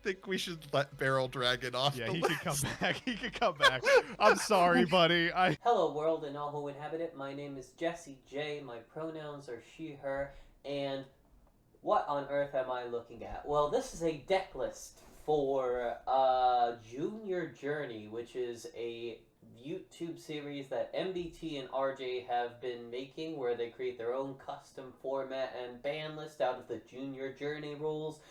think we should let Barrel Dragon off Yeah, the he list. could come back. He could come back. I'm sorry, buddy. Hello world and all who inhabit it, my name is Jesse J, my pronouns are she, her, and what on earth am I looking at? Well, this is a deck list for Junior Journey, which is a YouTube series that MBT and RJ have been making where they create their own custom format and ban list out of the Junior Journey rules.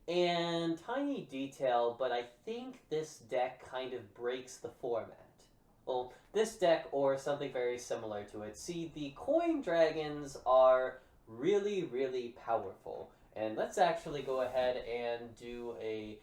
And tiny detail, but I think this deck kind of breaks the format. Well, this deck or something very similar to it. See, the coin dragons are really, really powerful. And let's actually go ahead and do a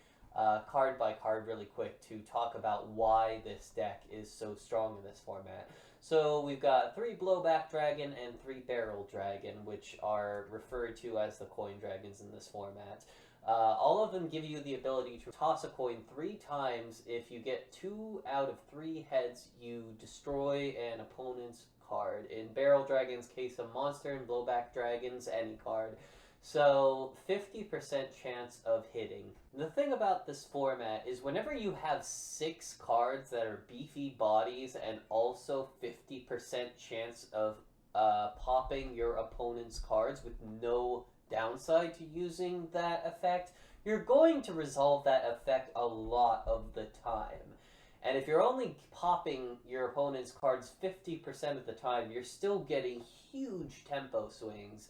card by card really quick to talk about why this deck is so strong in this format. So we've got 3 blowback dragon and 3 barrel dragon, which are referred to as the coin dragons in this format. All of them give you the ability to toss a coin 3 times. If you get 2 out of 3 heads, you destroy an opponent's card. In Barrel Dragon's case, a monster. In Blowback Dragon's, any card. So, 50% chance of hitting. The thing about this format is whenever you have 6 cards that are beefy bodies and also 50% chance of popping your opponent's cards with no downside to using that effect, you're going to resolve that effect a lot of the time. And if you're only popping your opponent's cards 50% of the time, you're still getting huge tempo swings.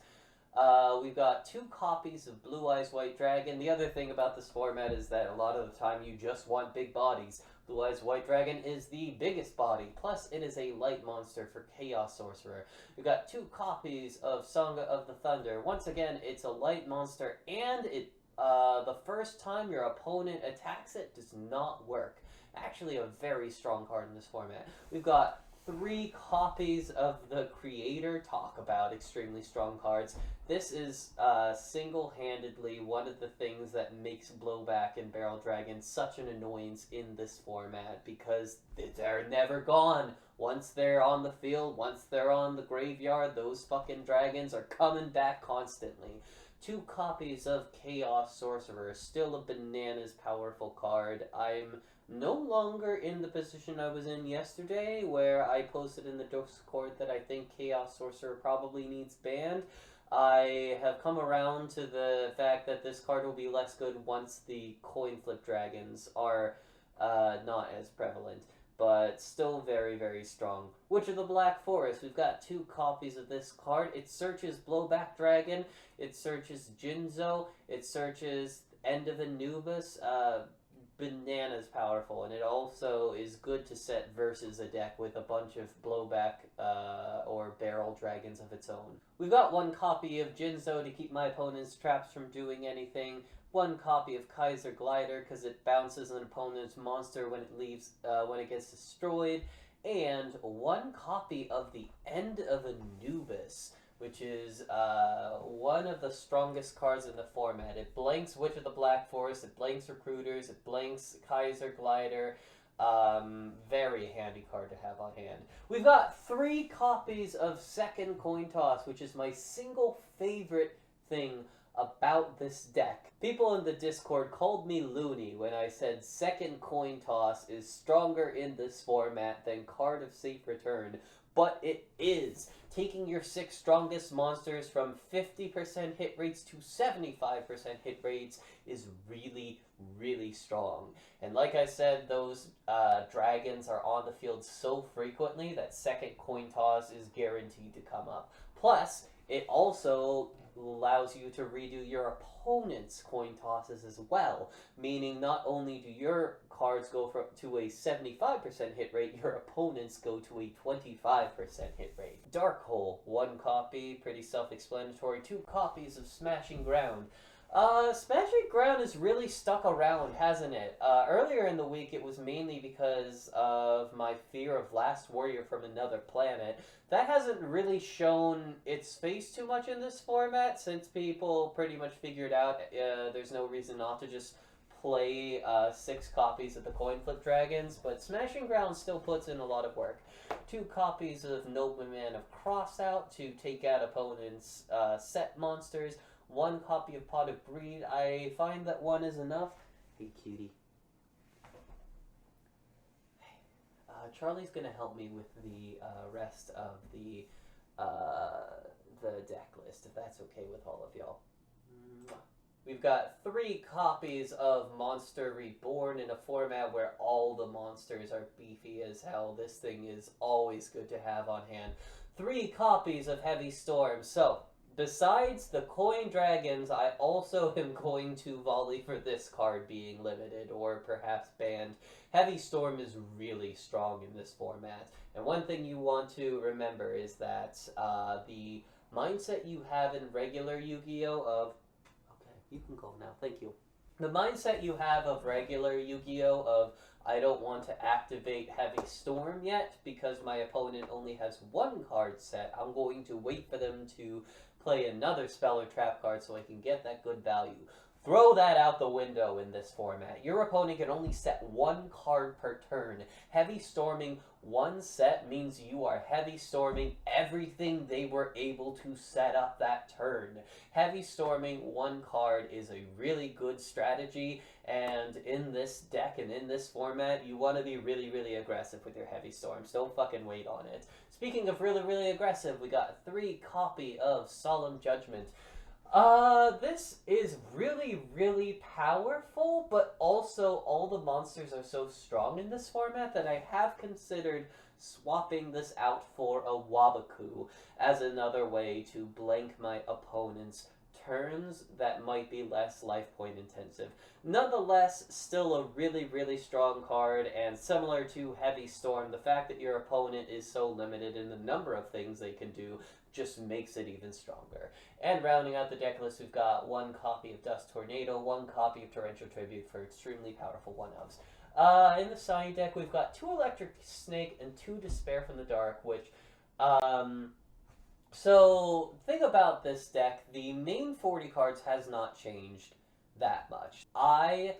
We've got 2 copies of Blue Eyes White Dragon. The other thing about this format is that a lot of the time you just want big bodies. Blue Eyes White Dragon is the biggest body, plus it is a light monster for Chaos Sorcerer. We've got 2 copies of Song of the Thunder. Once again, it's a light monster, and the first time your opponent attacks it does not work. Actually a very strong card in this format. We've got 3 copies of the Creator. Talk about extremely strong cards. This is single-handedly one of the things that makes Blowback and Barrel Dragon such an annoyance in this format, because they're never gone. Once they're on the field, once they're on the graveyard, those fucking dragons are coming back constantly. 2 copies of Chaos Sorcerer, still a bananas powerful card. I'm no longer in the position I was in yesterday, where I posted in the Discord that I think Chaos Sorcerer probably needs banned. I have come around to the fact that this card will be less good once the coin flip dragons are not as prevalent, but still very, very strong. Witch of the Black Forest, we've got 2 copies of this card. It searches Blowback Dragon, it searches Jinzo, it searches End of Anubis, bananas powerful, and it also is good to set versus a deck with a bunch of blowback or barrel dragons of its own. We've got 1 copy of Jinzo to keep my opponent's traps from doing anything, 1 copy of Kaiser Glider because it bounces an opponent's monster when it leaves when it gets destroyed, and 1 copy of the End of Anubis, which is one of the strongest cards in the format. It blanks Witch of the Black Forest, it blanks Recruiters, it blanks Kaiser Glider. Very handy card to have on hand. We've got 3 copies of Second Coin Toss, which is my single favorite thing about this deck. People in the Discord called me loony when I said Second Coin Toss is stronger in this format than Card of Safe Return, but it is. Taking your 6 strongest monsters from 50% hit rates to 75% hit rates is really, really strong. And like I said, those dragons are on the field so frequently that Second Coin Toss is guaranteed to come up. Plus, it also allows you to redo your opponent's coin tosses as well, meaning not only do your cards go to a 75% hit rate, your opponents go to a 25% hit rate. Dark Hole, 1 copy, pretty self-explanatory. 2 copies of Smashing Ground. Smashing Ground has really stuck around, hasn't it? Earlier in the week, it was mainly because of my fear of Last Warrior from Another Planet. That hasn't really shown its face too much in this format, since people pretty much figured out there's no reason not to just play 6 copies of the Coin Flip Dragons, but Smashing Ground still puts in a lot of work. 2 copies of Nobleman of Crossout to take out opponents' set monsters. 1 copy of Pot of Greed. I find that 1 is enough. Hey, cutie. Charlie's gonna help me with the rest of the deck list, if that's okay with all of y'all. We've got 3 copies of Monster Reborn in a format where all the monsters are beefy as hell. This thing is always good to have on hand. 3 copies of Heavy Storm. So, besides the coin dragons, I also am going to volley for this card being limited or perhaps banned. Heavy Storm is really strong in this format. And one thing you want to remember is that the mindset you have in regular Yu-Gi-Oh! Of... Okay, you can go now, thank you. The mindset you have of regular Yu-Gi-Oh! Of I don't want to activate Heavy Storm yet because my opponent only has 1 card set. I'm going to wait for them to play another spell or trap card so I can get that good value. Throw that out the window in this format. Your opponent can only set 1 card per turn. Heavy Storming 1 set means you are Heavy Storming everything they were able to set up that turn. Heavy Storming 1 card is a really good strategy, and in this deck and in this format, you want to be really, really aggressive with your Heavy Storms. Don't fucking wait on it. Speaking of really, really aggressive, we got 3 copy of Solemn Judgment. This is really, really powerful, but also all the monsters are so strong in this format that I have considered swapping this out for a Wabaku as another way to blank my opponent's turns that might be less life point intensive. Nonetheless, still a really, really strong card, and similar to Heavy Storm, the fact that your opponent is so limited in the number of things they can do just makes it even stronger. And rounding out the deck list, we've got 1 copy of Dust Tornado, 1 copy of Torrential Tribute for extremely powerful 1-ofs. In the side deck, we've got 2 Electric Snake and 2 Despair from the Dark, which, so, thing about this deck, the main 40 cards has not changed that much. I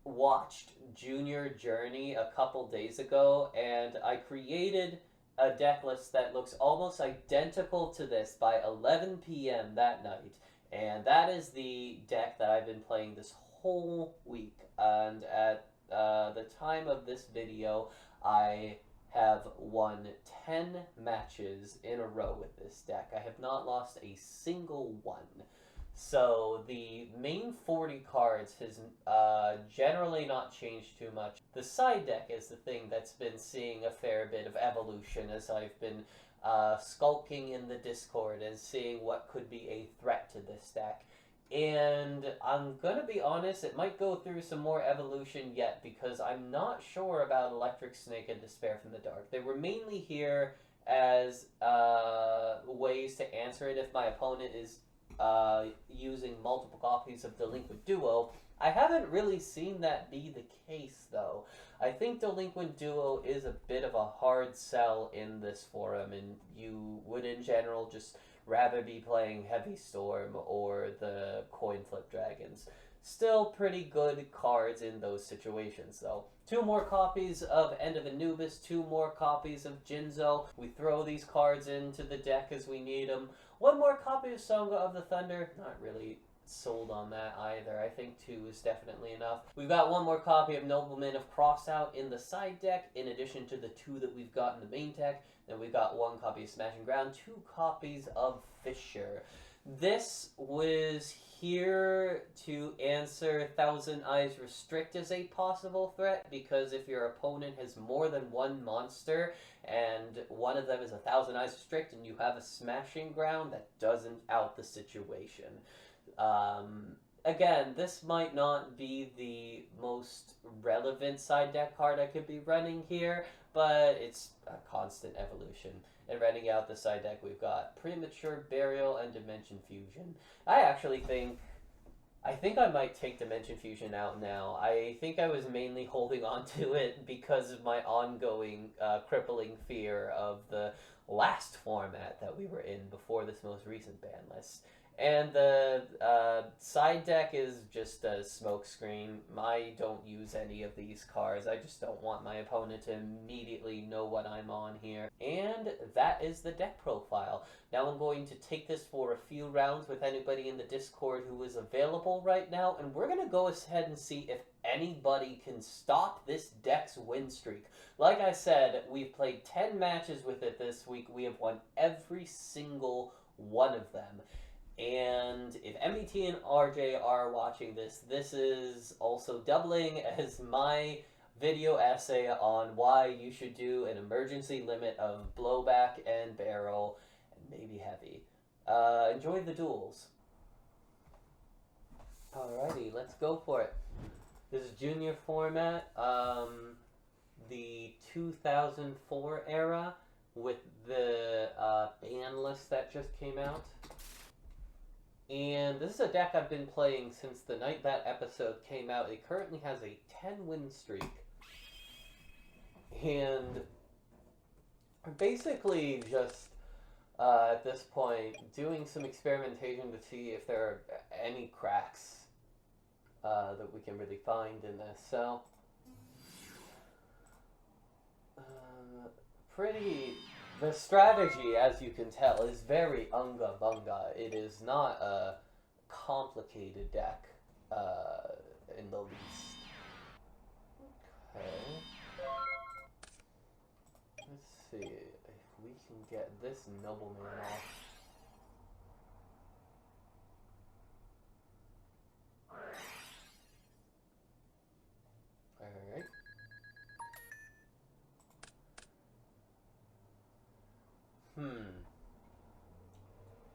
watched Junior Journey a couple days ago, and I created a deck list that looks almost identical to this by 11 p.m. that night, and that is the deck that I've been playing this whole week. And at the time of this video, I have won 10 matches in a row with this deck. I have not lost a single one. So the main 40 cards has generally not changed too much. The side deck is the thing that's been seeing a fair bit of evolution as I've been skulking in the Discord and seeing what could be a threat to this deck. And I'm gonna be honest, it might go through some more evolution yet because I'm not sure about Electric Snake and Despair from the Dark. They were mainly here as ways to answer it if my opponent is using multiple copies of Delinquent Duo. I haven't really seen that be the case, though. I think Delinquent Duo is a bit of a hard sell in this forum, and you would in general just rather be playing Heavy Storm or the Coin Flip Dragons. Still pretty good cards in those situations, though. 2 more copies of End of Anubis, 2 more copies of Jinzo. We throw these cards into the deck as we need them. 1 more copy of Song of the Thunder. Not really sold on that either. I think 2 is definitely enough. We've got 1 more copy of Nobleman of Crossout in the side deck, in addition to the 2 that we've got in the main deck. Then we've got 1 copy of Smashing Ground, 2 copies of Fisher. This was here to answer Thousand Eyes Restrict as a possible threat, because if your opponent has more than 1 monster and one of them is a Thousand Eyes Restrict and you have a Smashing Ground, that doesn't out the situation. Again, this might not be the most relevant side deck card I could be running here, but it's a constant evolution. And running out the side deck, we've got Premature Burial and Dimension Fusion. I think I might take Dimension Fusion out now. I think I was mainly holding on to it because of my ongoing crippling fear of the last format that we were in before this most recent ban list. And the side deck is just a smoke screen. I don't use any of these cards. I just don't want my opponent to immediately know what I'm on here. And that is the deck profile. Now I'm going to take this for a few rounds with anybody in the Discord who is available right now. And we're going to go ahead and see if anybody can stop this deck's win streak. Like I said, we've played 10 matches with it this week. We have won every single one of them. And if MBT and RJ are watching this, this is also doubling as my video essay on why you should do an emergency limit of blowback and barrel, and maybe heavy. Enjoy the duels. Alrighty, let's go for it. This is junior format, the 2004 era with the ban list that just came out. And this is a deck I've been playing since the night that episode came out. It currently has a 10-win streak. And I'm basically just, at this point, doing some experimentation to see if there are any cracks that we can really find in this. So, the strategy, as you can tell, is very unga bunga. It is not a complicated deck in the least. Okay. Let's see if we can get this nobleman off. Alright.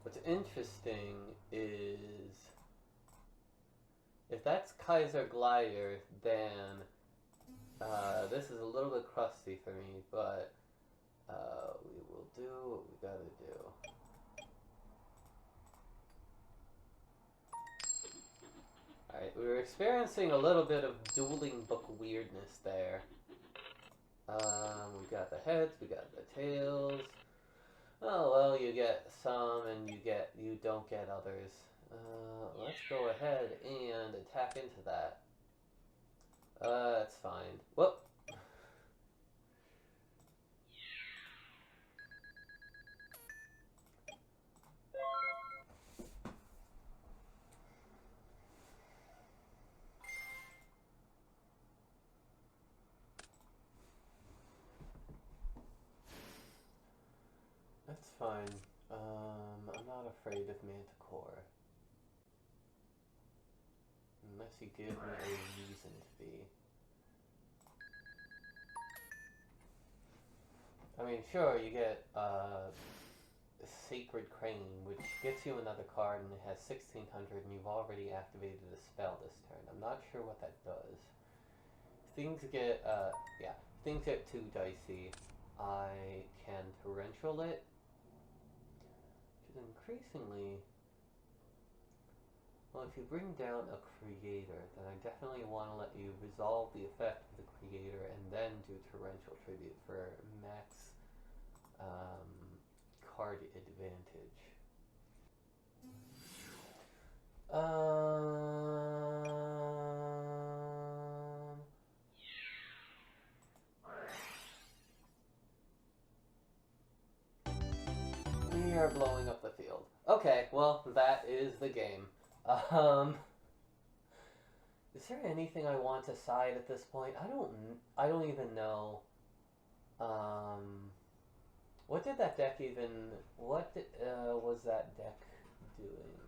What's interesting is if that's Kaiser Glider, then this is a little bit crusty for me, but we will do what we gotta do. Alright, we were experiencing a little bit of dueling book weirdness there. We got the heads, we got the tails. Oh well, you get some and you don't get others. Let's go ahead and attack into that. That's fine. Whoop. That's fine. I'm not afraid of Manticore. Unless you give me a reason to be. I mean, sure, you get Sacred Crane, which gets you another card and it has 1600 and you've already activated a spell this turn. I'm not sure what that does. Things get, things get too dicey. I can torrential it, which is increasingly... Well, if you bring down a creator, then I definitely want to let you resolve the effect of the creator and then do torrential tribute for max card advantage. We are blowing up the field. Okay, well, that is the game. Is there anything I want to side at this point? I don't even know. What did that deck even, was that deck doing?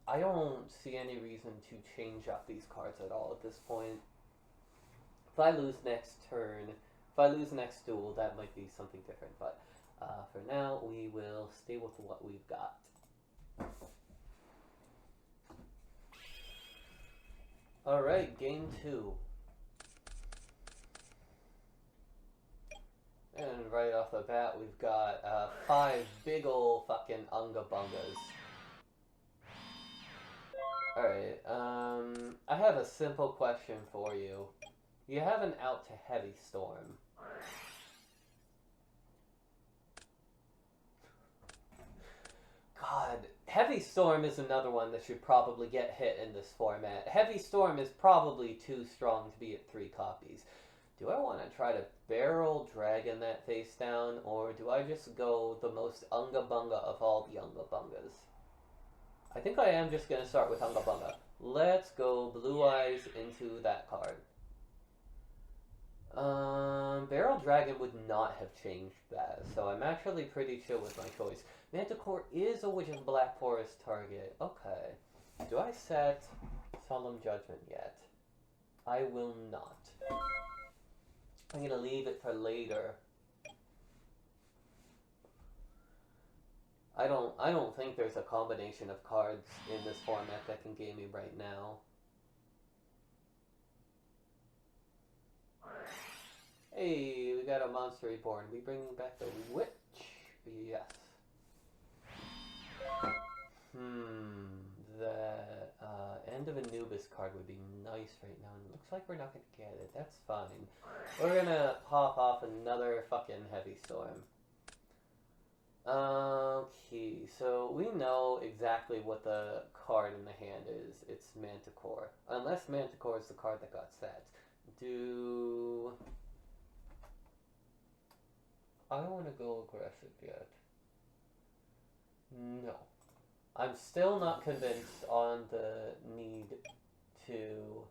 I don't see any reason to change up these cards at all at this point. If I lose next turn, if I lose next duel, that might be something different, but for now, we will stay with what we've got. Alright, game 2. And right off the bat, we've got 5 big ol' fucking unga bungas. Alright, I have a simple question for you. You have an out to heavy storm. God, Heavy Storm is another one that should probably get hit in this format. Heavy Storm is probably too strong to be at 3 copies. Do I want to try to Barrel Dragon that face down, or do I just go the most Unga Bunga of all the Unga Bungas? I think I am just going to start with Unga Bunga. Let's go Blue Eyes into that card. Barrel Dragon would not have changed that, so I'm actually pretty chill with my choice. Manticore is a Witch of Black Forest target. Okay. Do I set Solemn Judgment yet? I will not. I'm gonna leave it for later. I don't think there's a combination of cards in this format that can game me right now. Hey, we got a Monster Reborn. We bring back the Witch? Yes. The End of Anubis card would be nice right now, and it looks like we're not going to get it. That's fine. We're going to pop off another fucking Heavy Storm. Okay, so we know exactly what the card in the hand is. It's Manticore. Unless Manticore is the card that got set. Do I want to go aggressive yet? No. I'm still not convinced on the need to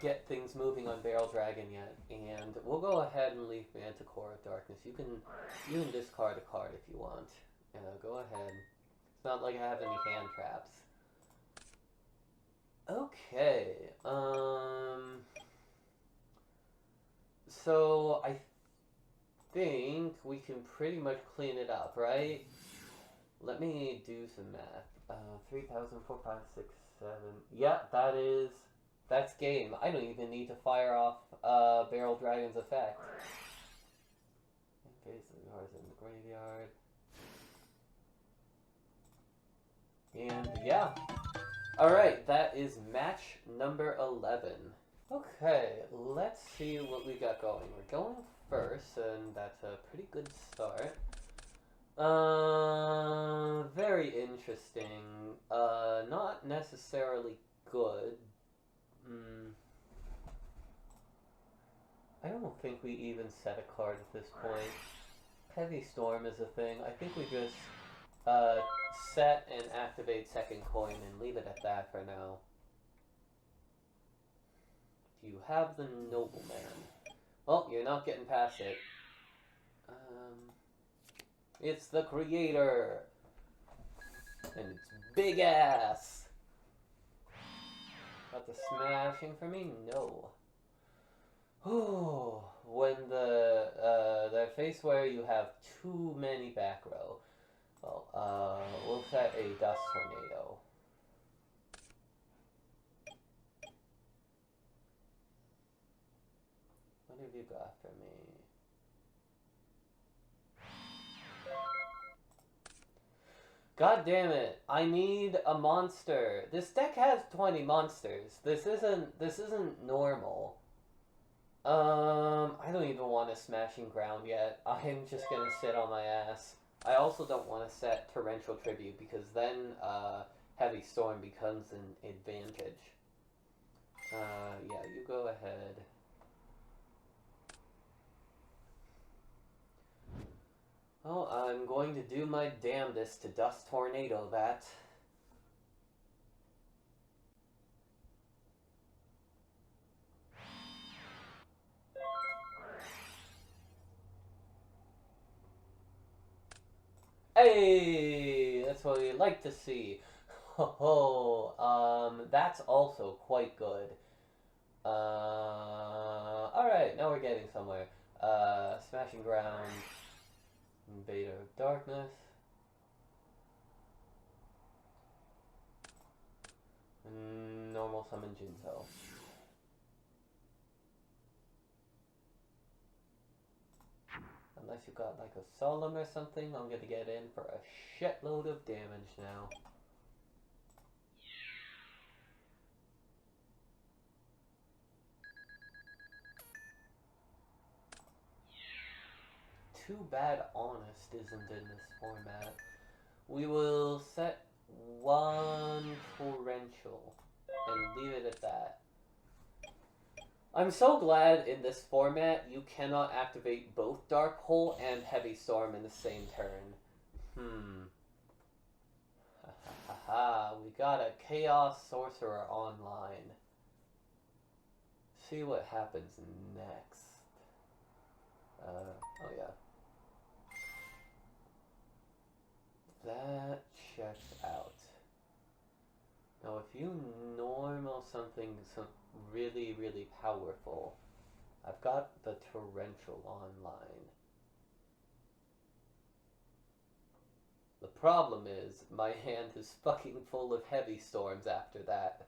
get things moving on Barrel Dragon yet, and we'll go ahead and leave Manticore of Darkness. You can discard a card if you want. Go ahead. It's not like I have any hand traps. Okay, so I think we can pretty much clean it up, right? Let me do some math. 3,000, 4, 5, 6, 7. Yeah, that's game. I don't even need to fire off Barrel Dragon's effect. Face the cards in the graveyard. And yeah. Alright, that is match number 11. Okay, let's see what we got going. We're going first, and that's a pretty good start. Very interesting. Not necessarily good. I don't think we even set a card at this point. Heavy Storm is a thing. I think we just set and activate second coin and leave it at that for now. You have the Nobleman. Well, you're not getting past it. It's the Creator! And it's big ass! Got the smashing for me? No. Ooh, when the face where you have too many back row. Well, we'll set a Dust Tornado. What have you got for me? God damn it! I need a monster. This deck has 20 monsters. This isn't normal. I don't even want a Smashing Ground yet. I'm just gonna sit on my ass. I also don't want to set Torrential Tribute because then Heavy Storm becomes an advantage. Yeah, you go ahead. Oh, I'm going to do my damnedest to Dust Tornado that. Hey, that's what we like to see. That's also quite good. Alright, now we're getting somewhere. Smashing Ground, Invader of Darkness, and normal summon Jinzo. Unless you got like a Solemn or something, I'm gonna get in for a shitload of damage now. too bad honest isn't in this format. We will set one torrential and leave it at that. I'm so glad in this format you cannot activate both Dark Hole and Heavy Storm in the same turn. Ha ha ha ha. We got a Chaos Sorcerer online. See what happens next. Oh yeah. That checks out. Now if you normal something really, really powerful, I've got the Torrential online. The problem is, my hand is fucking full of Heavy Storms after that.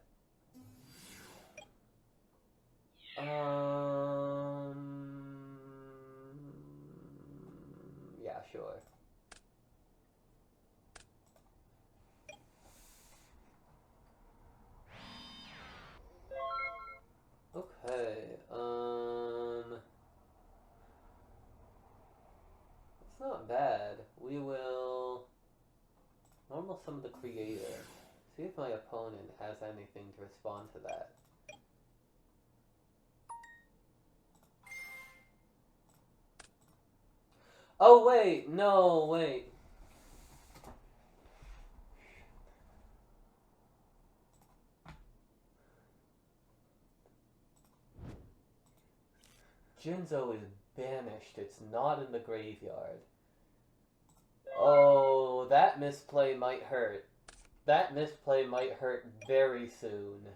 Yeah, sure. Okay, it's not bad. We will normal some of the creator. See if my opponent has anything to respond to that. Oh wait, no, wait. Jinzo is banished. It's not in the graveyard. Oh, that misplay might hurt. That misplay might hurt very soon.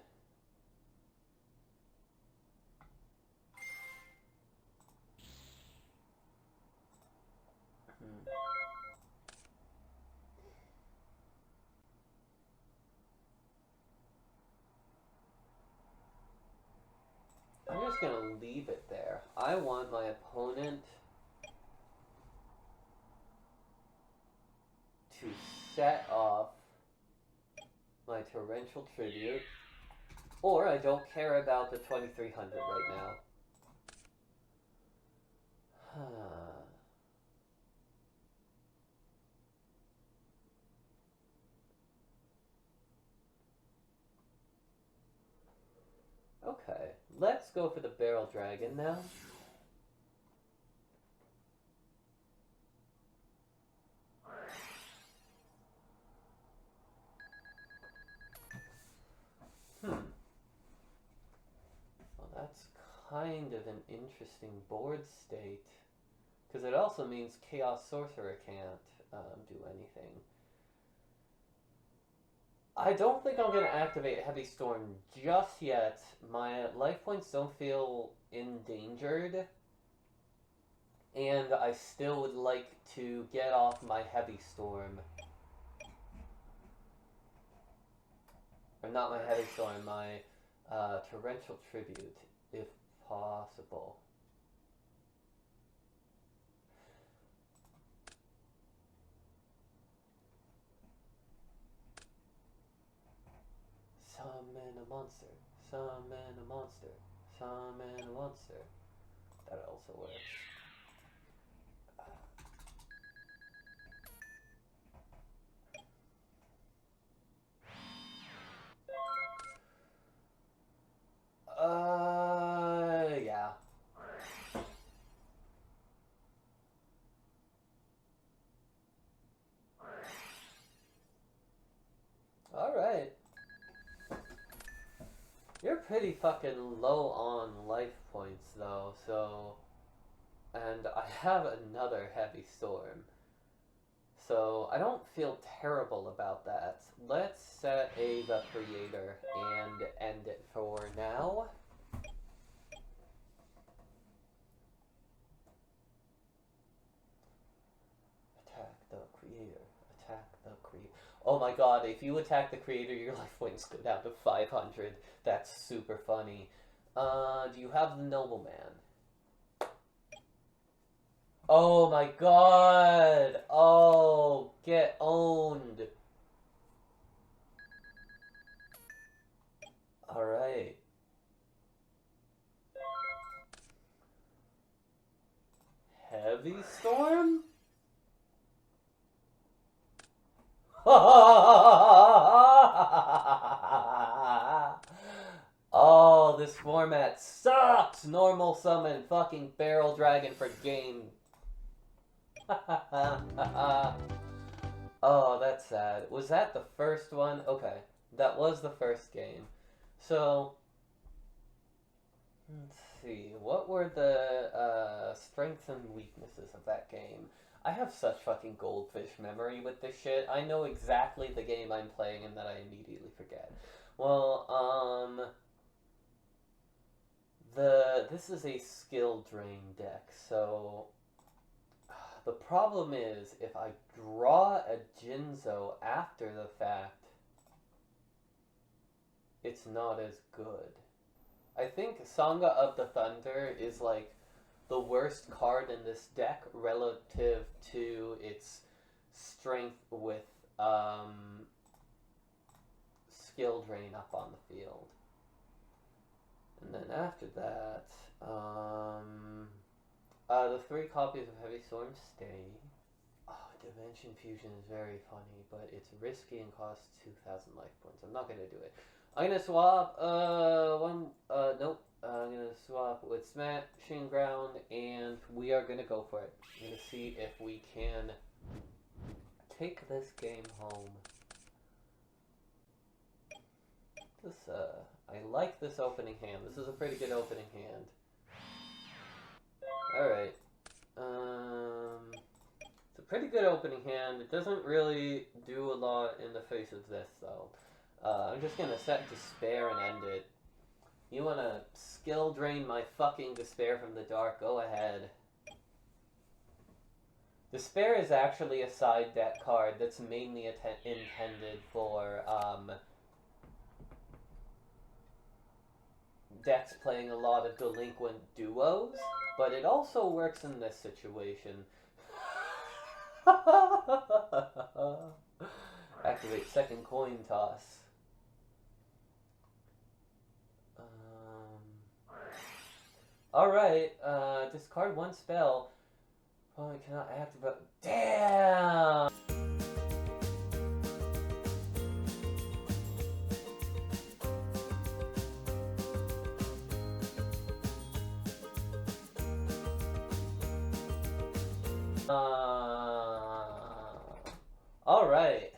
I'm just gonna leave it there. I want my opponent to set off my Torrential Tribute, or I don't care about the 2300 right now. Okay, let's go for the Barrel Dragon now. Well, that's kind of an interesting board state, because it also means Chaos Sorcerer can't do anything. I don't think I'm going to activate Heavy Storm just yet. My life points don't feel endangered, and I still would like to get off my Heavy Storm. Or not my Heavy Storm, my Torrential Tribute, if possible. Summon a monster, summon a monster, summon a monster. That also works. Yeah. Alright. You're pretty fucking low on life points though, so... And I have another Heavy Storm. So I don't feel terrible about that. Let's set a the Creator and end it for now. Attack the Creator. Attack the Creator. Oh my god, if you attack the Creator, your life points go down to 500. That's super funny. Do you have the Nobleman? Oh my god! Oh, get owned! Alright. Heavy Storm? Oh, this format sucks! Normal summon fucking Barrel Dragon for game. Oh, that's sad. Was that the first one? Okay, that was the first game. So, let's see. What were the strengths and weaknesses of that game? I have such fucking goldfish memory with this shit. I know exactly the game I'm playing and that I immediately forget. Well, this is a skill drain deck, so the problem is if I draw a Jinzo after the fact, it's not as good. I think Sangha of the Thunder is like the worst card in this deck relative to its strength with skill drain up on the field. And then after that, the 3 copies of Heavy Storm stay. Oh, Dimension Fusion is very funny, but it's risky and costs 2,000 life points. I'm not gonna do it. I'm gonna swap, nope. I'm gonna swap with Smashing Ground, and we are gonna go for it. I'm gonna see if we can take this game home. I like this opening hand. This is a pretty good opening hand. Alright. It's a pretty good opening hand. It doesn't really do a lot in the face of this, though. I'm just gonna set Despair and end it. You wanna skill drain my fucking Despair from the dark? Go ahead. Despair is actually a side deck card that's mainly intended for, decks playing a lot of delinquent duos, but it also works in this situation. Activate second coin toss. Alright, discard 1 spell. Oh, I cannot activate. Damn! Alright.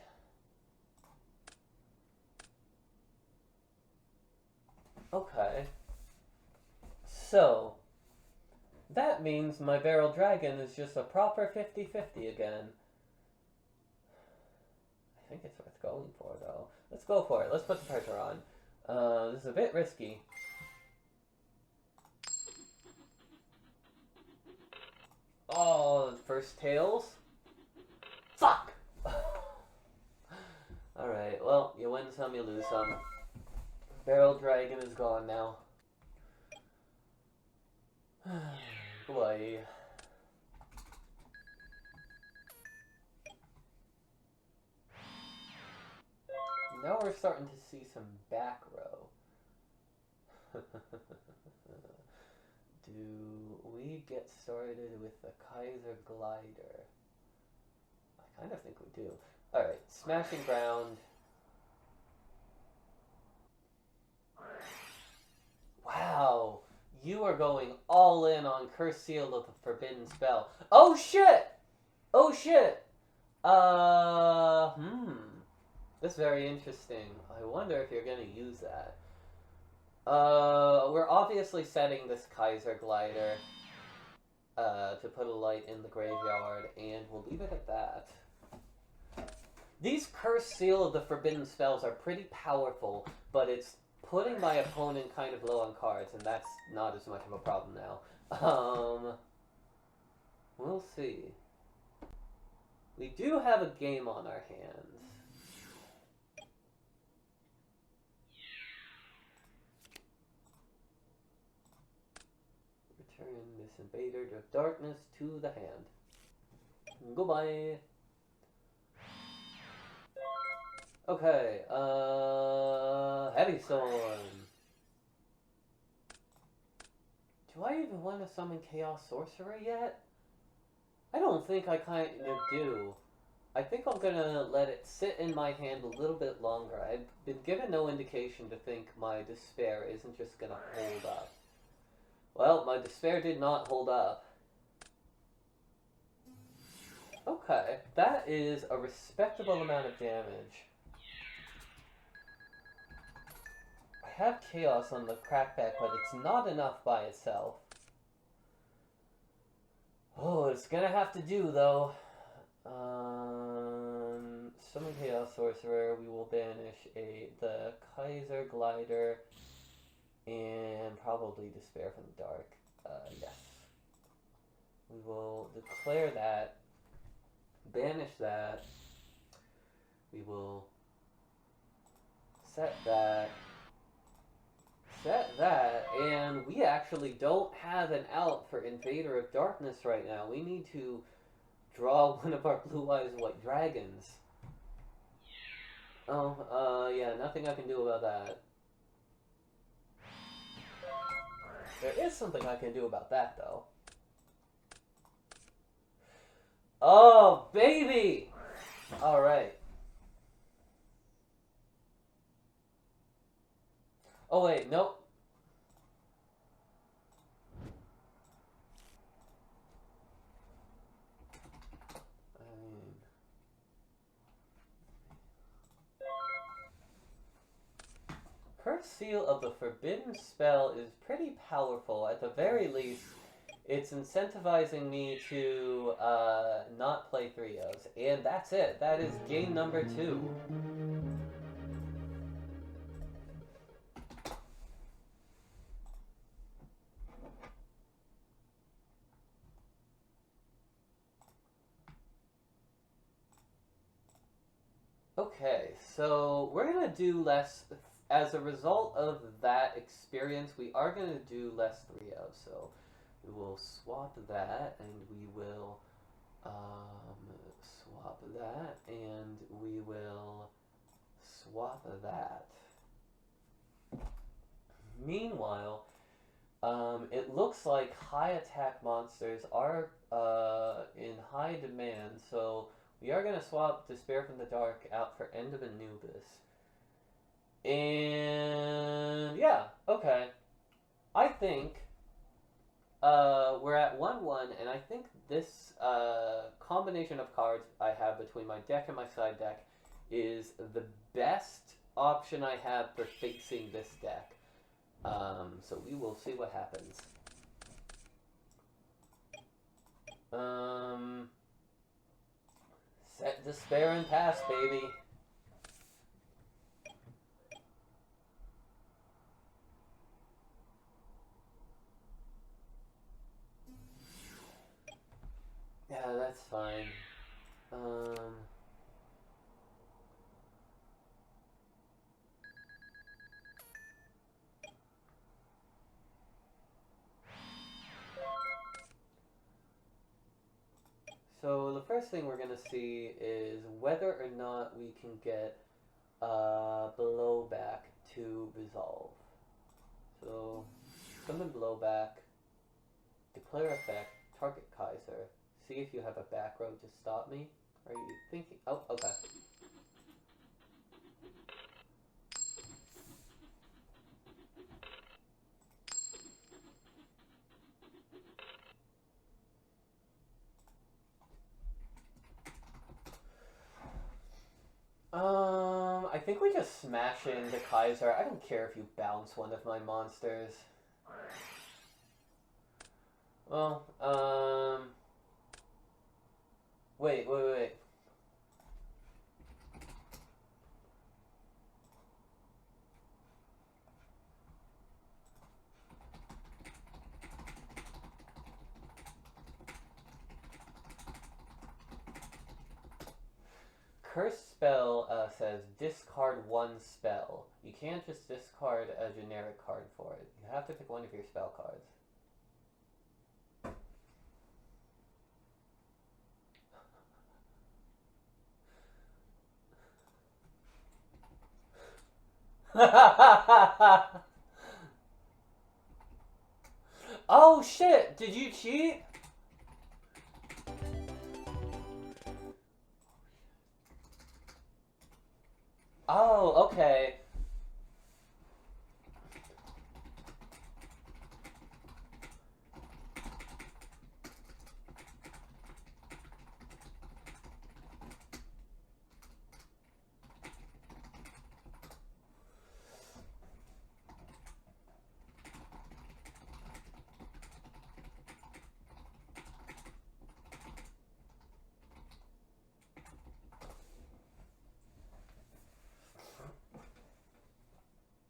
Okay. So, that means my Barrel Dragon is just a proper 50-50 again. I think it's worth going for, though. Let's go for it. Let's put the pressure on. This is a bit risky. Oh, first tails? Fuck! Alright, well, you win some, you lose some. Barrel Dragon is gone now. Goodbye. Now we're starting to see some back row. Do we get started with the Kaiser Glider? I kind of think we do. Alright, Smashing Ground. Wow, you are going all in on Curse Seal of the Forbidden Spell. Oh shit! Oh shit! That's very interesting. I wonder if you're gonna use that. We're obviously setting this Kaiser Glider to put a light in the graveyard, and we'll leave it at that. These Curse Seal of the Forbidden Spells are pretty powerful, but it's putting my opponent kind of low on cards, and that's not as much of a problem now. We'll see. We do have a game on our hands. Return this Invader of Darkness to the hand. Goodbye. Okay, Heavy Storm. Do I even want to summon Chaos Sorcerer yet? I don't think I kind of do. I think I'm gonna let it sit in my hand a little bit longer. I've been given no indication to think my despair isn't just gonna hold up. Well, my despair did not hold up. Okay, that is a respectable amount of damage. I have chaos on the crackback, but it's not enough by itself. Oh, it's gonna have to do, though. Summon Chaos Sorcerer, we will banish the Kaiser Glider, and probably Despair from the Dark. Yes. We will declare that, banish that, we will set that, and we actually don't have an out for Invader of Darkness right now. We need to draw one of our Blue Eyes White Dragons. Oh, yeah, nothing I can do about that. There is something I can do about that, though. Oh, baby! Alright. Oh, wait, nope. Curse Seal of the Forbidden Spell is pretty powerful. At the very least, it's incentivizing me to not play 3-0s. And that's it. That is game number 2. Okay, so we're going to do less. As a result of that experience, we are going to do less 3-0s. So we will swap that, and we will swap that, and we will swap that. Meanwhile, it looks like high attack monsters are in high demand, so we are going to swap Despair from the Dark out for End of Anubis. And yeah, okay. I think we're at 1-1, and I think this combination of cards I have between my deck and my side deck is the best option I have for facing this deck. So we will see what happens. Set Despair and pass, baby. Yeah, that's fine. So the first thing we're going to see is whether or not we can get blowback to resolve. So summon blowback, declare effect, target Kaiser. See if you have a back row to stop me. Are you thinking? Oh, okay. I think we just smash into Kaiser. I don't care if you bounce one of my monsters. Well, wait. Curse spell says discard one spell. You can't just discard a generic card for it. You have to pick one of your spell cards. Oh shit! Did you cheat? Oh, okay.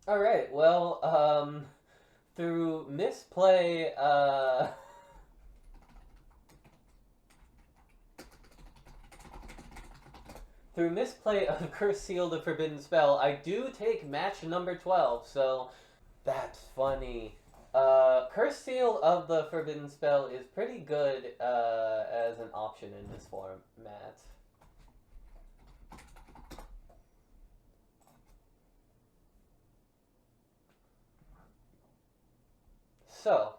Alright, well, through misplay, through misplay of Curse Seal the Forbidden Spell, I do take match number 12, so that's funny. Curse Seal of the Forbidden Spell is pretty good as an option in this format. So,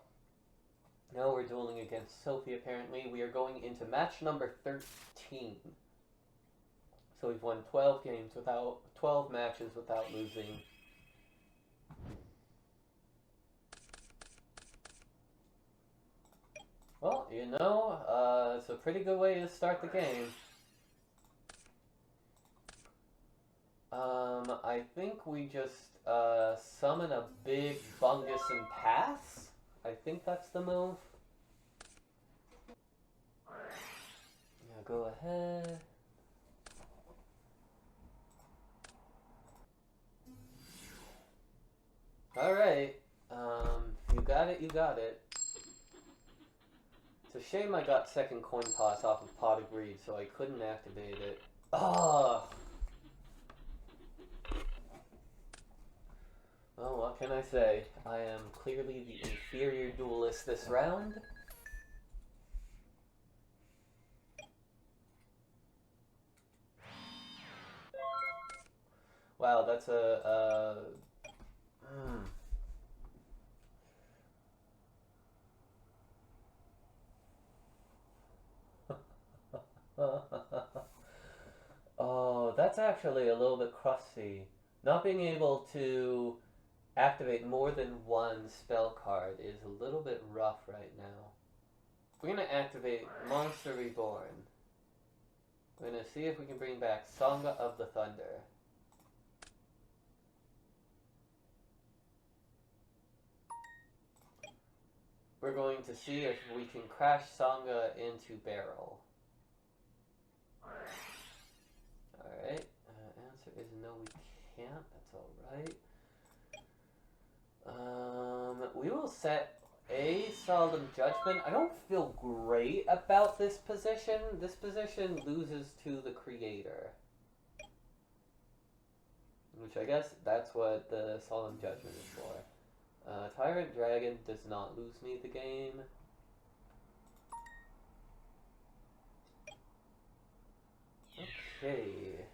now we're dueling against Sophie, apparently. We are going into match number 13. So we've won 12 games without 12 matches without losing. Well, you know, it's a pretty good way to start the game. I think we just summon a big fungus and pass. I think that's the move. Yeah, go ahead. Alright, you got it, you got it. It's a shame I got second coin toss off of Pot of Greed, so I couldn't activate it. Oh! Well, what can I say? I am clearly the inferior duelist this round. Wow, that's Oh, that's actually a little bit crusty. Not being able to activate more than one spell card is a little bit rough right now. We're gonna activate Monster Reborn. We're gonna see if we can bring back Sangha of the Thunder. We're going to see if we can crash Sangha into Barrel. Alright, answer is no, we can't. That's alright. We will set a Solemn Judgment. I don't feel great about this position. This position loses to the Creator. Which I guess that's what the Solemn Judgment is for. Tyrant Dragon does not lose me the game. Okay.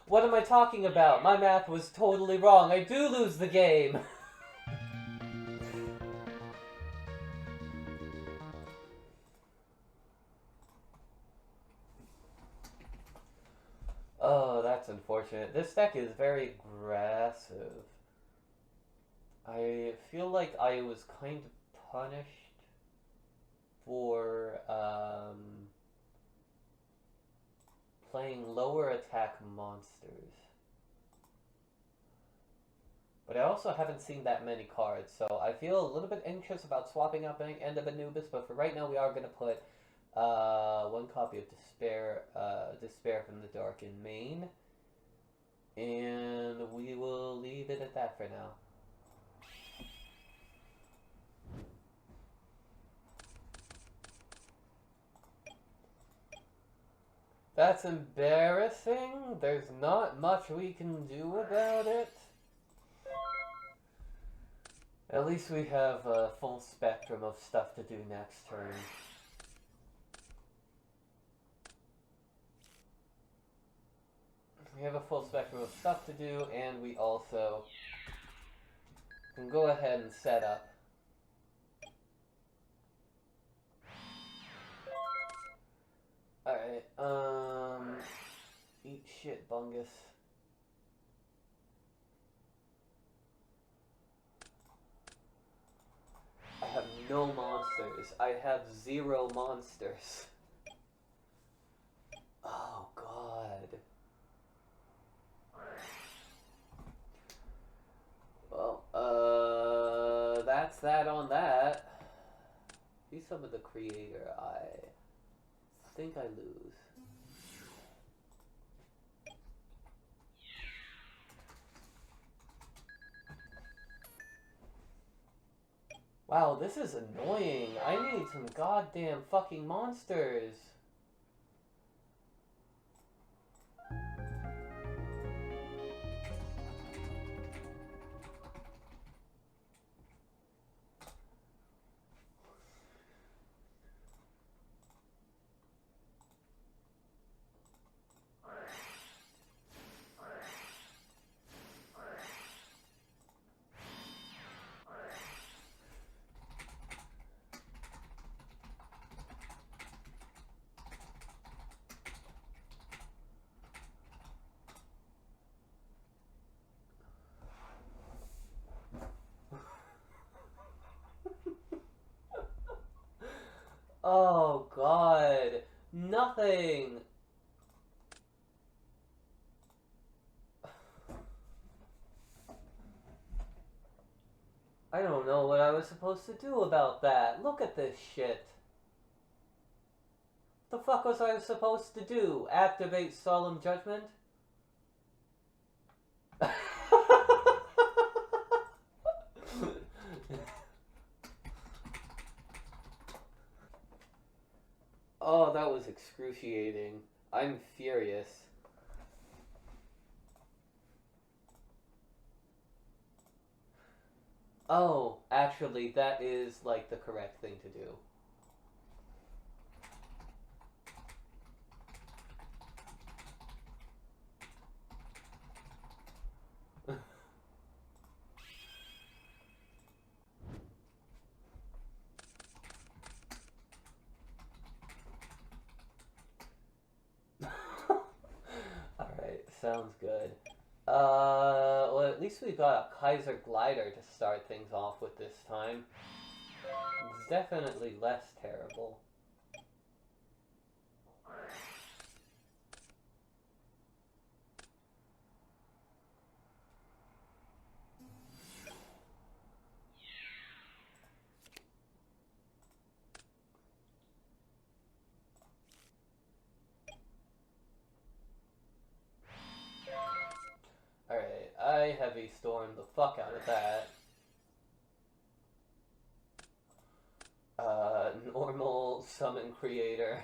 What am I talking about? My math was totally wrong. I do lose the game. Oh, that's unfortunate. This deck is very aggressive. I feel like I was kind of punished for playing lower attack monsters. But I also haven't seen that many cards, so I feel a little bit anxious about swapping up End of Anubis, but for right now we are going to put one copy of Despair from the Dark in main. And we will leave it at that for now. That's embarrassing. There's not much we can do about it. At least we have a full spectrum of stuff to do next turn. We have a full spectrum of stuff to do, and we also can go ahead and set up. Alright, each hilarious. I have no monsters. I have 0 monsters. Oh, God. Well, that's that on that. Be some of the creator. I think I lose. Wow, this is annoying. I need some goddamn fucking monsters. Oh, God. Nothing. I don't know what I was supposed to do about that. Look at this shit. The fuck was I supposed to do? Activate Solemn Judgment? Oh, that was excruciating. I'm furious. Oh, actually, that is, like, the correct thing to do. Alright, sounds good. Well, at least we got a Kaiser Glider to start things off with this time. It's definitely less terrible. Alright, I heavy stormed the fuck out of that. Normal summon creator.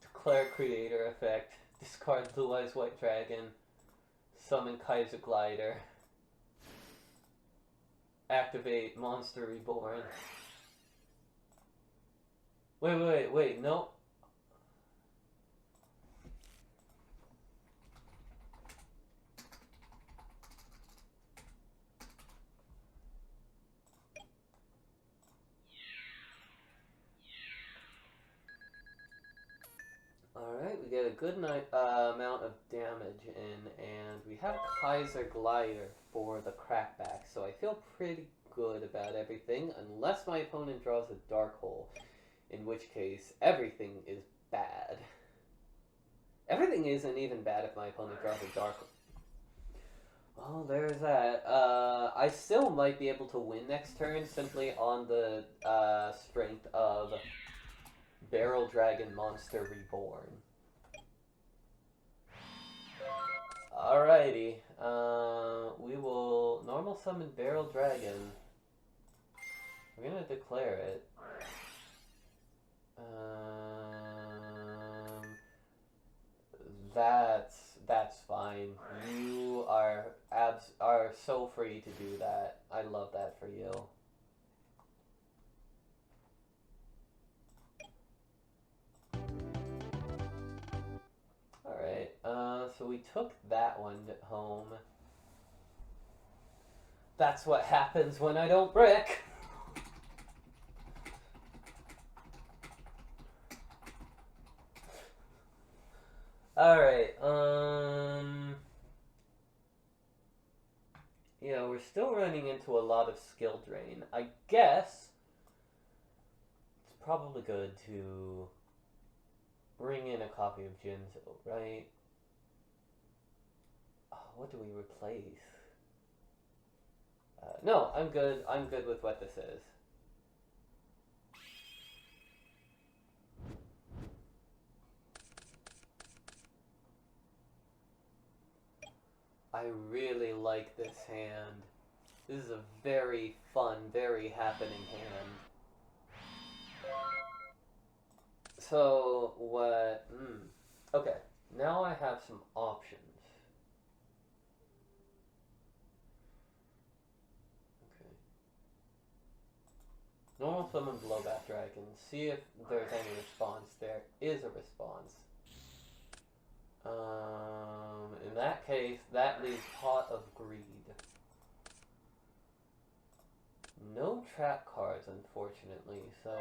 Declare creator effect. Discard Blue Eyes White Dragon. Summon Kaiser Glider. Activate Monster Reborn. Wait, no. Alright, we get a good amount of damage in, and we have Kaiser Glider for the crackback, so I feel pretty good about everything, unless my opponent draws a Dark Hole, in which case everything is bad. Everything isn't even bad if my opponent draws a Dark Hole. Well, there's that. I still might be able to win next turn simply on the strength of Barrel Dragon Monster Reborn. Alrighty. We will normal summon Barrel Dragon. We're gonna declare it. That's fine. You are so free to do that. I love that for you. Alright, so we took that one home. That's what happens when I don't brick. Alright, yeah, we're still running into a lot of skill drain. I guess it's probably good to bring in a copy of Jinzo, right? Oh, what do we replace? No, I'm good. I'm good with what this is. I really like this hand. This is a very fun, very happening hand. So, what... Okay, now I have some options. Okay. Normal summon Blowback Dragon. See if there's any response. There is a response. In that case, that leaves Pot of Greed. No trap cards, unfortunately, so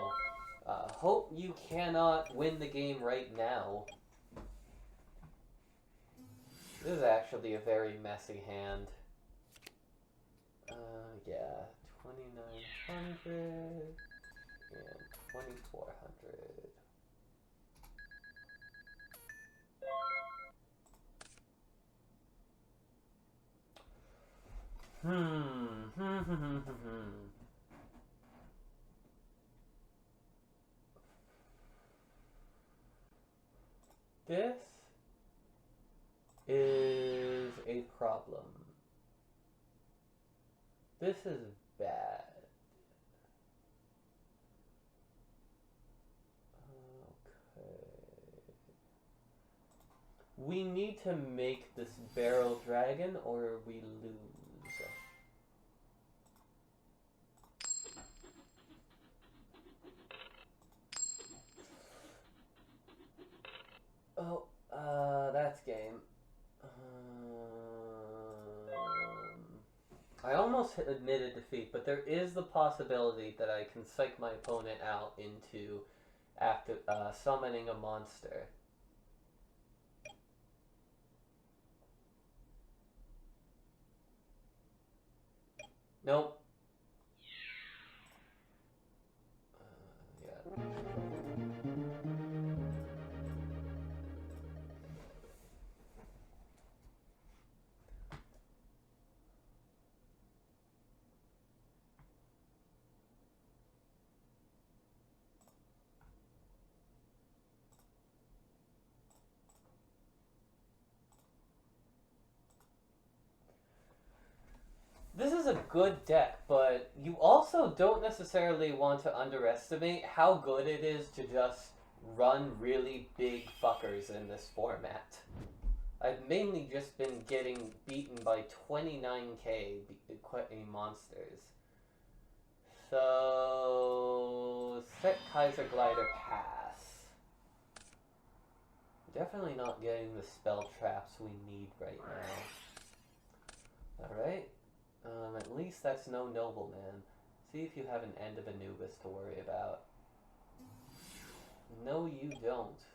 hope you cannot win the game right now. This is actually a very messy hand. Yeah, 2,900 and 2,400. This is a problem. This is bad. Okay. We need to make this barrel dragon or we lose. Oh, that's game. I almost admitted defeat, but there is the possibility that I can psych my opponent out into summoning a monster. Nope. Yeah. This is a good deck, but you also don't necessarily want to underestimate how good it is to just run really big fuckers in this format. I've mainly just been getting beaten by 29k monsters. So, set Kaiser Glider pass. Definitely not getting the spell traps we need right now. Alright. At least that's no nobleman. See if you have an End of Anubis to worry about. No, you don't.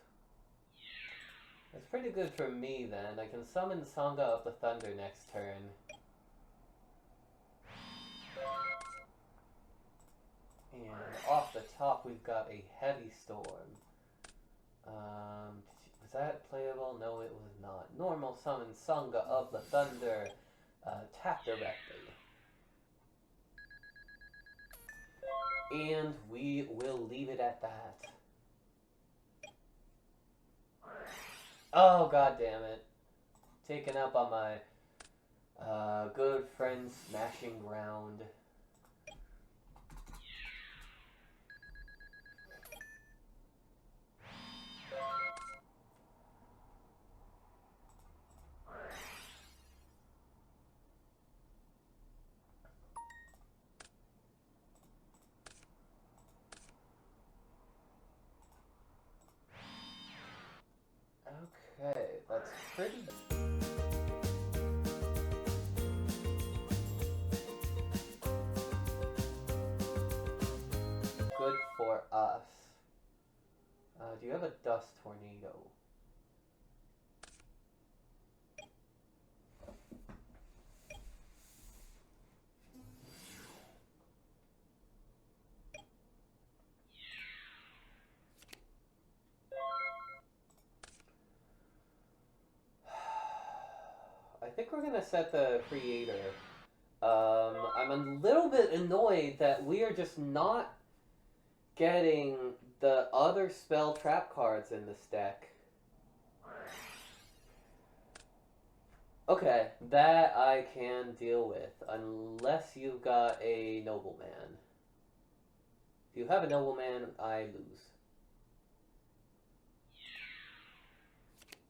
That's pretty good for me, then. I can summon Sangha of the Thunder next turn. And off the top, we've got a Heavy Storm. Was that playable? No, it was not. Normal summon Sangha of the Thunder. Tap directly. And we will leave it at that. Oh, god damn it. Taken up on my good friend Smashing Ground. Okay, that's pretty good for us. Do you have a Dust Tornado? think we're gonna set the creator. I'm a little bit annoyed that we are just not getting the other spell trap cards in this deck. Okay, that I can deal with, unless you've got a nobleman. If you have a nobleman, I lose.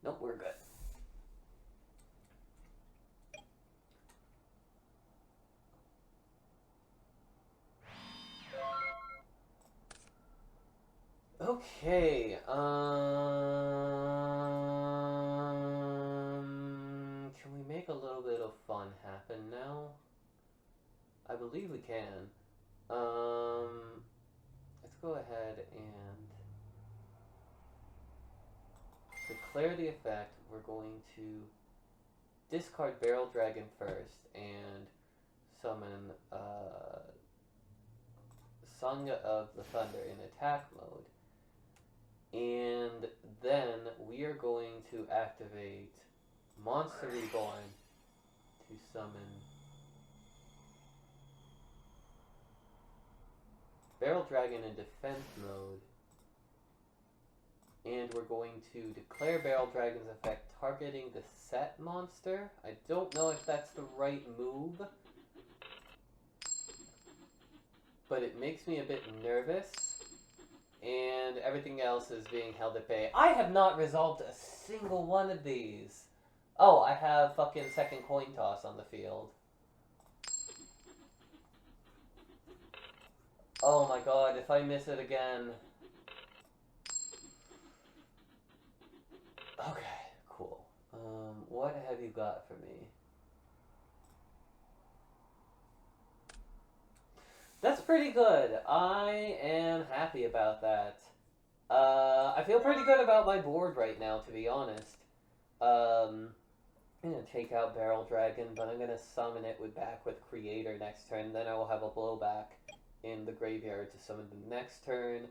Nope, we're good. Okay, can we make a little bit of fun happen now? I believe we can. Let's go ahead and declare the effect. We're going to discard Barrel Dragon first and summon Song of the Thunder in attack mode. And then we are going to activate Monster Reborn to summon Barrel Dragon in defense mode. And we're going to declare Barrel Dragon's effect targeting the set monster. I don't know if that's the right move, but it makes me a bit nervous. And everything else is being held at bay. I have not resolved a single one of these. Oh, I have fucking second coin toss on the field. Oh my god, if I miss it again. Okay, cool. What have you got for me? That's pretty good. I am happy about that. I feel pretty good about my board right now, to be honest. I'm gonna take out Barrel Dragon, but I'm gonna summon it back with Creator next turn. Then I will have a blowback in the graveyard to summon the next turn.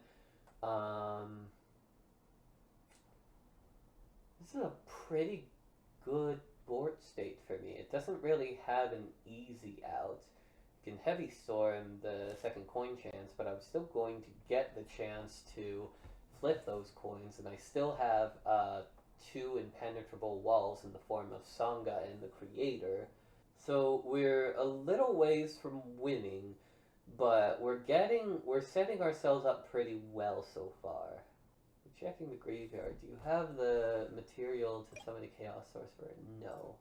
This is a pretty good board state for me. It doesn't really have an easy out. You can Heavy Storm the second coin chance, but I'm still going to get the chance to flip those coins, and I still have two impenetrable walls in the form of Sangha and the Creator. So we're a little ways from winning, but we're setting ourselves up pretty well so far. Checking the graveyard. Do you have the material to summon a Chaos Sorcerer? No.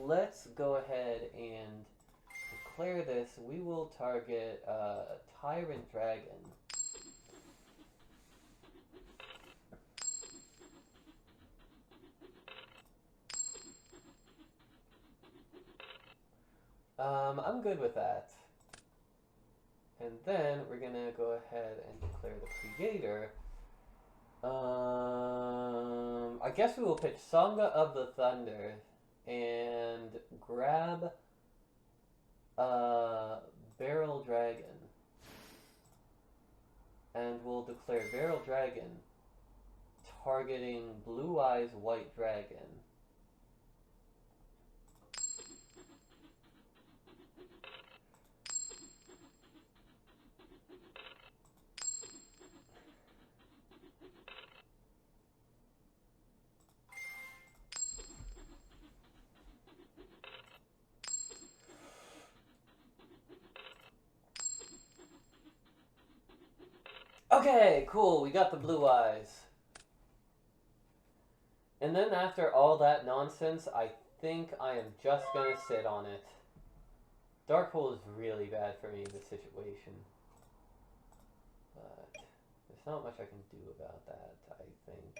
Let's go ahead and declare this. We will target Tyrant Dragon. I'm good with that. And then we're gonna go ahead and declare the Creator. I guess we will pitch Sangha of the Thunder and grab Barrel Dragon. And we'll declare Barrel Dragon targeting Blue Eyes White Dragon. Okay, cool, we got the Blue Eyes. And then after all that nonsense, I think I am just gonna sit on it. Dark Hole is really bad for me in this situation. But there's not much I can do about that, I think.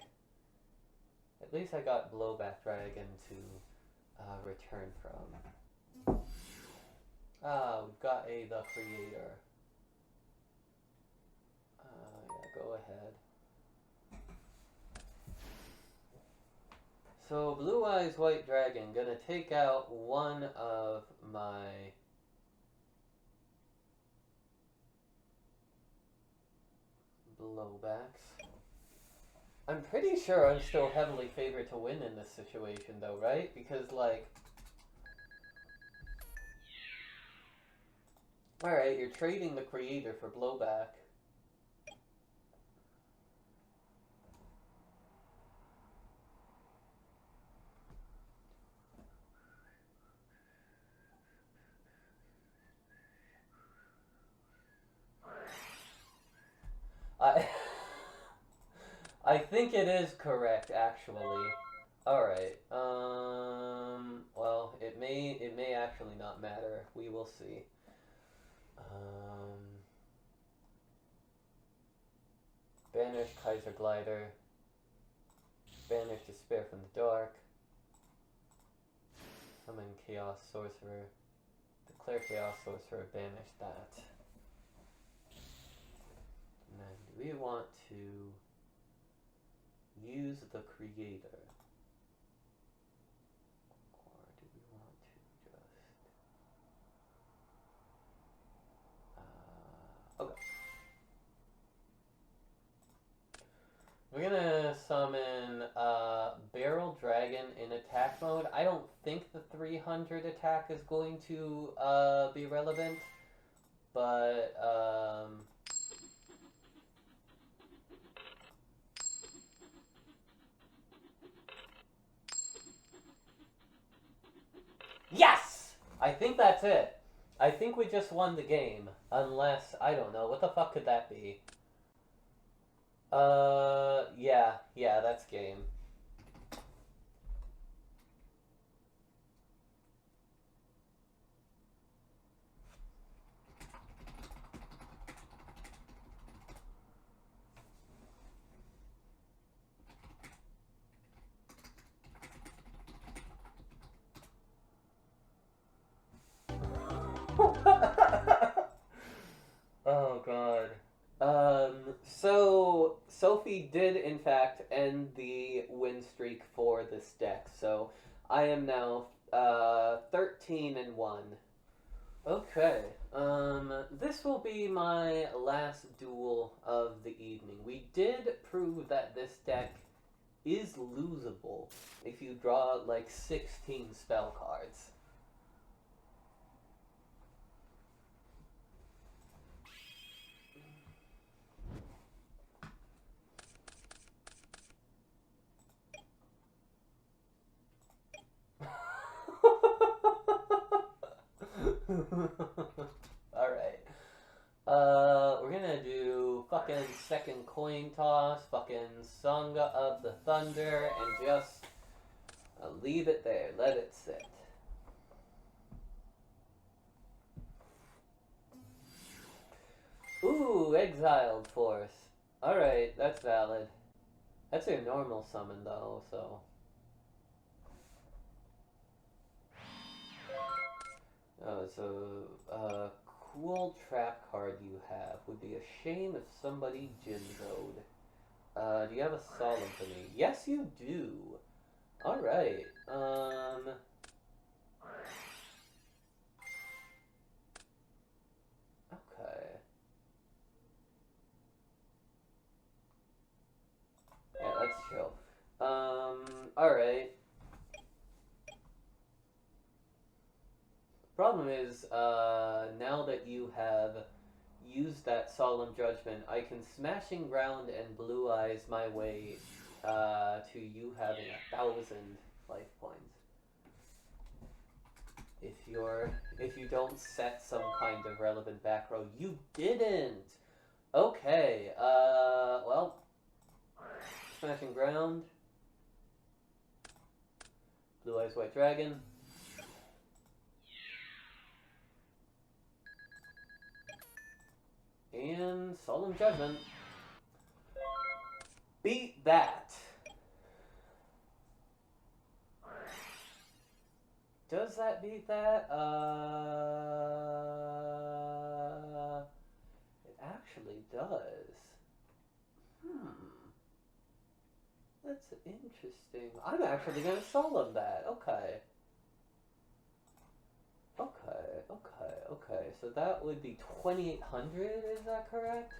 At least I got Blowback Dragon to return from? We've got the creator. Yeah, go ahead. So, Blue Eyes White Dragon, gonna take out one of my blowbacks. I'm pretty sure I'm still heavily favored to win in this situation, though, right? Because, like... Alright, you're trading the creator for blowback. I... I think it is correct, actually. Alright, well, it may actually not matter. We will see. Banish Kaiser Glider. Banish Despair from the Dark. Summon Chaos Sorcerer. Declare Chaos Sorcerer, banish that. And then do we want to use the creator? Or do we want to just... okay. We're gonna summon Barrel Dragon in attack mode. I don't think the 300 attack is going to be relevant, but yes! I think that's it. I think we just won the game. Unless, I don't know, what the fuck could that be? Yeah, that's game. Oh god. So Sophie did in fact end the win streak for this deck. So I am now 13-1. Okay. This will be my last duel of the evening. We did prove that this deck is losable if you draw like 16 spell cards. Alright. We're gonna do fucking second coin toss, fucking Song of the Thunder, and just leave it there. Let it sit. Ooh, Exiled Force. Alright, that's valid. That's your normal summon, though, so... Oh, so, cool trap card you have. Would be a shame if somebody Jinzo'd. Do you have a Solemn for me? Yes, you do. Alright, okay. Yeah, that's chill. Alright. Problem is, now that you have used that Solemn Judgment, I can Smashing Ground and Blue Eyes my way to you having 1,000 life points. If you don't set some kind of relevant back row. You didn't! Okay, well, Smashing Ground, Blue Eyes White Dragon. And Solemn Judgment. Beat that. Does that beat that? It actually does. That's interesting. I'm actually gonna solo that. Okay. Okay. So that would be 2,800, is that correct?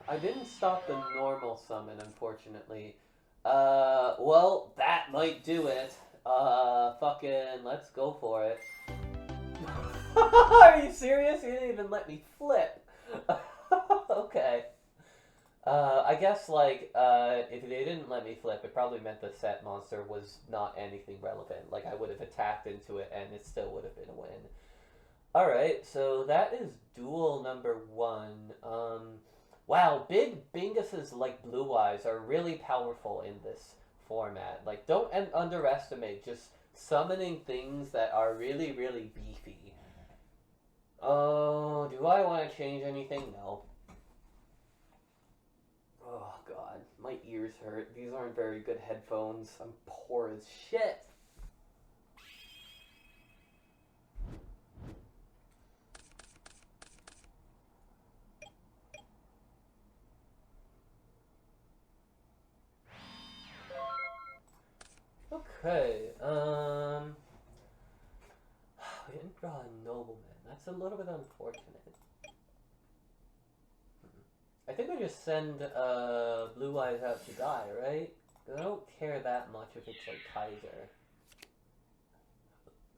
I didn't stop the normal summon, unfortunately. Well, that might do it. Fucking, let's go for it. Are you serious? You didn't even let me flip. Okay. I guess, like, if they didn't let me flip, it probably meant the set monster was not anything relevant. Like, I would have attacked into it, and it still would have been a win. Alright, so that is duel number 1. Wow, Big Bingus's, like, blue eyes are really powerful in this format. Like, don't underestimate just summoning things that are really, really beefy. Oh, do I want to change anything? No. Oh, God. My ears hurt. These aren't very good headphones. I'm poor as shit. Okay, we didn't draw a nobleman. That's a little bit unfortunate. I think we just send Blue Eyes out to die, right? I don't care that much if it's like Kaiser.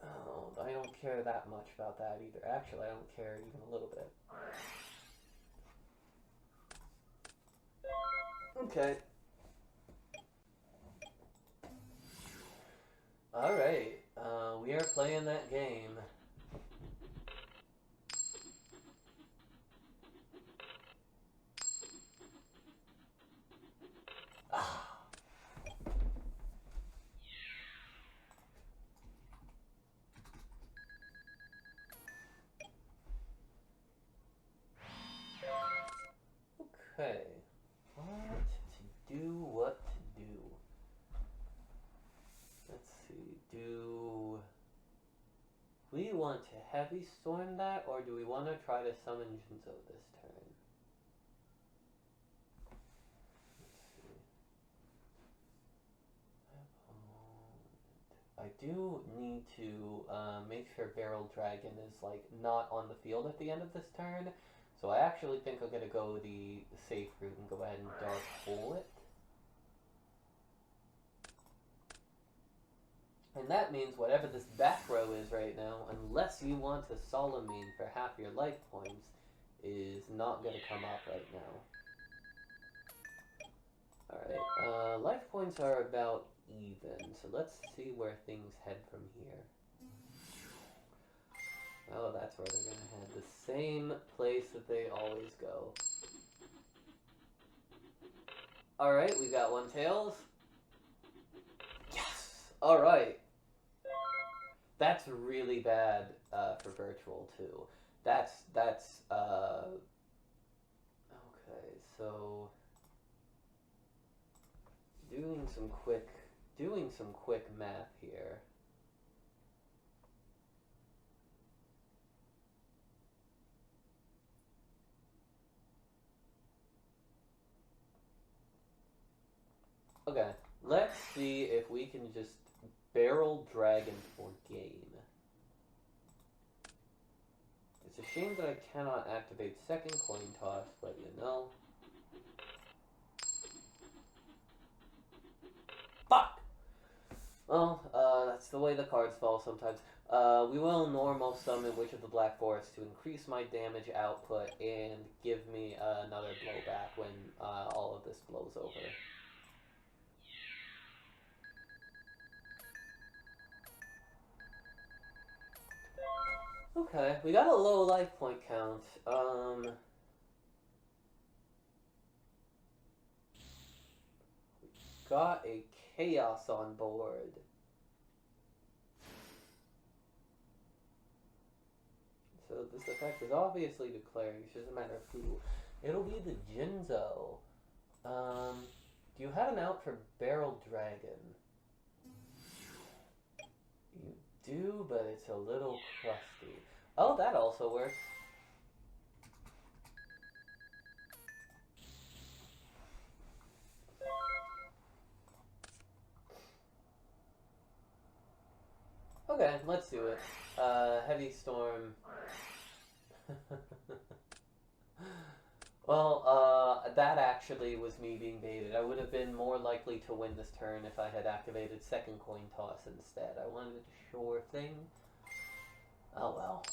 Oh, I don't care that much about that either. Actually, I don't care even a little bit. Okay. Alright, we are playing that game. Okay. What to do? Let's see. Do we want to heavy storm that, or do we want to try to summon Jinzo this turn? Let's see. I do need to make sure Barrel Dragon is like not on the field at the end of this turn. So I actually think I'm gonna go the safe route and go ahead and Dark Hole it. And that means whatever this back row is right now, unless you want to Solomine for half your life points, is not going to come up right now. Alright, life points are about even, so let's see where things head from here. Oh, that's where they're going to head. The same place that they always go. Alright, we got one Tails. Yes! Alright. That's really bad for virtual too. That's okay, so doing some quick math here. Okay, let's see if we can just Barrel Dragon for game. It's a shame that I cannot activate second coin toss, but you know. Fuck! Well, that's the way the cards fall sometimes. We will normal summon Witch of the Black Forest to increase my damage output and give me another blowback when all of this blows over. Okay, we got a low life point count. Got a Chaos on board. So this effect is obviously declaring. It's just a matter of who. It'll be the Jinzo. Do you have an out for Barrel Dragon? You do, but it's a little crusty. Oh, that also works. Okay, let's do it. Heavy Storm. Well, that actually was me being baited. I would have been more likely to win this turn if I had activated second coin toss instead. I wanted a sure thing. Oh well.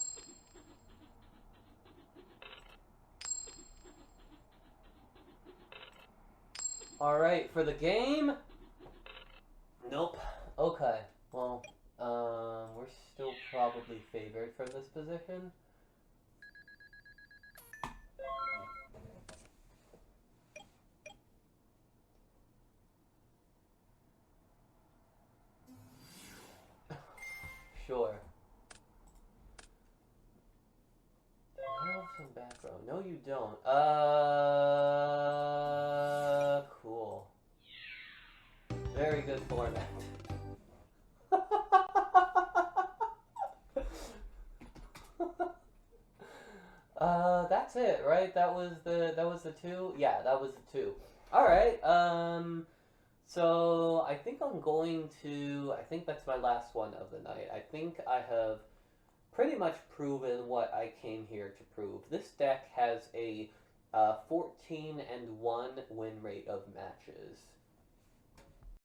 Alright, for the game? Nope. Okay, well, we're still probably favored from this position. Sure. I have some back row. No, you don't. Cool. Very good format. That's it, right? That was the two? Yeah, that was the two. Alright, so I think I think that's my last one of the night. I think I have pretty much proven what I came here to prove. This deck has a 14-1 win rate of matches.